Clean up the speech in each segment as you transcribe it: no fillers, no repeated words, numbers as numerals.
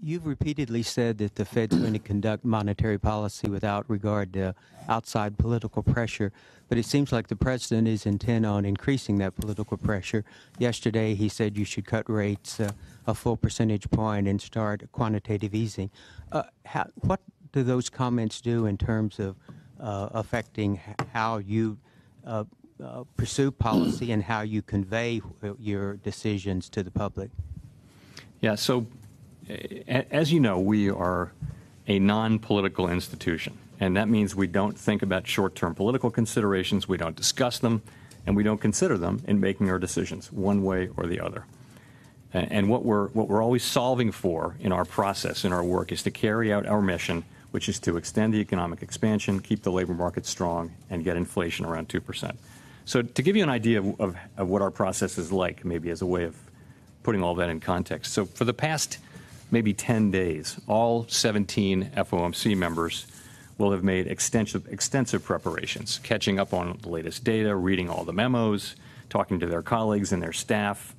You've repeatedly said that the Fed's going to conduct monetary policy without regard to outside political pressure, but it seems like the president is intent on increasing that political pressure. Yesterday, he said you should cut rates a full percentage point and start quantitative easing. What do those comments do in terms of affecting how you pursue policy and how you convey your decisions to the public? Yeah, so as you know, we are a non-political institution, and that means we don't think about short-term political considerations, we don't discuss them, and we don't consider them in making our decisions one way or the other. And what we're always solving for in our process, in our work, is to carry out our mission, which is to extend the economic expansion, keep the labor market strong, and get inflation around 2%. So to give you an idea of what our process is like, maybe as a way of putting all that in context. So for the past maybe 10 days, all 17 FOMC members will have made extensive preparations, catching up on the latest data, reading all the memos, talking to their colleagues and their staff.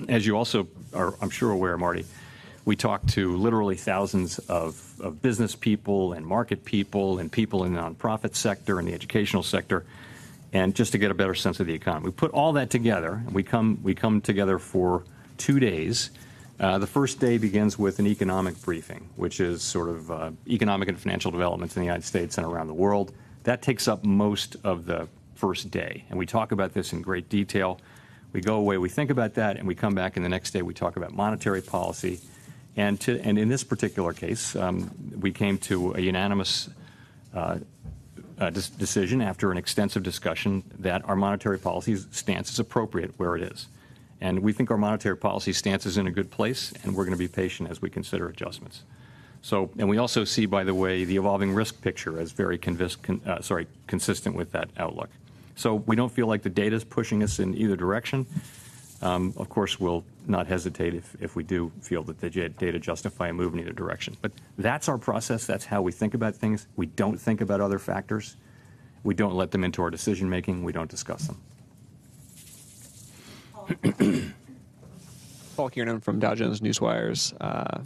As you also are, I'm sure, aware, Marty, we talk to literally thousands of business people and market people and people in the nonprofit sector and the educational sector, and just to get a better sense of the economy. We put all that together, and we come together for 2 days. The first day begins with an economic briefing, which is sort of economic and financial developments in the United States and around the world. That takes up most of the first day, and we talk about this in great detail. We go away, we think about that, and we come back, and the next day we talk about monetary policy. And in this particular case, we came to a unanimous decision after an extensive discussion that our monetary policy stance is appropriate where it is. And we think our monetary policy stance is in a good place, and we're going to be patient as we consider adjustments. So, and we also see, by the way, the evolving risk picture as very consistent with that outlook. So we don't feel like the data is pushing us in either direction. Of course, we'll not hesitate if we do feel that the data justify a move in either direction. But that's our process. That's how we think about things. We don't think about other factors. We don't let them into our decision making. We don't discuss them. Paul Kiernan from Dow Jones Newswires.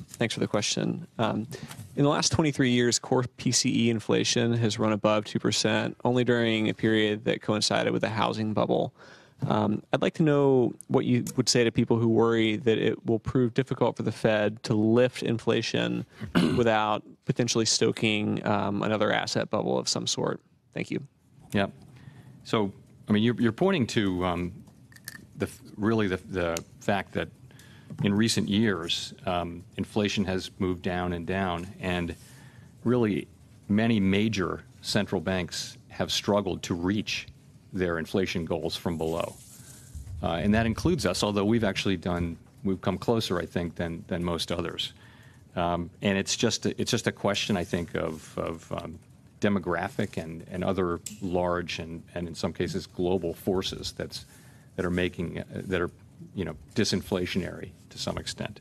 Thanks for the question. In the last 23 years, core PCE inflation has run above 2%, only during a period that coincided with the housing bubble. I'd like to know what you would say to people who worry that it will prove difficult for the Fed to lift inflation without potentially stoking another asset bubble of some sort. Thank you. Yeah. So, I mean, you're pointing to the fact that in recent years, inflation has moved down and down, and really many major central banks have struggled to reach their inflation goals from below. And that includes us, although we've come closer, I think, than most others. And it's just a question, I think, of demographic and other large and in some cases global forces that are disinflationary to some extent.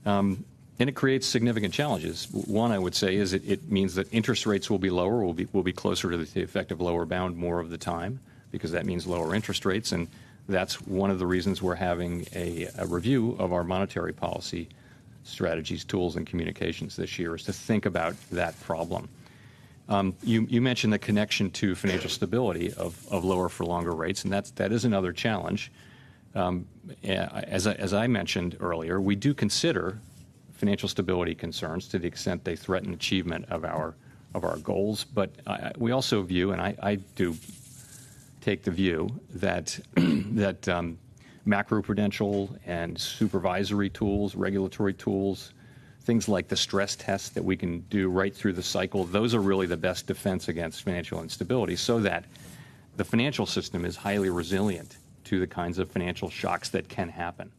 And it creates significant challenges. One, I would say, is it means that interest rates will be lower, will be closer to the effective lower bound more of the time, because that means lower interest rates. And that's one of the reasons we're having a review of our monetary policy strategies, tools, and communications this year, is to think about that problem. You mentioned the connection to financial stability of lower for longer rates, and that is another challenge. As I mentioned earlier, we do consider financial stability concerns to the extent they threaten achievement of our goals, but we also view, and I do take the view that macroprudential and supervisory tools, regulatory tools, things like the stress tests that we can do right through the cycle, those are really the best defense against financial instability, so that the financial system is highly resilient to the kinds of financial shocks that can happen.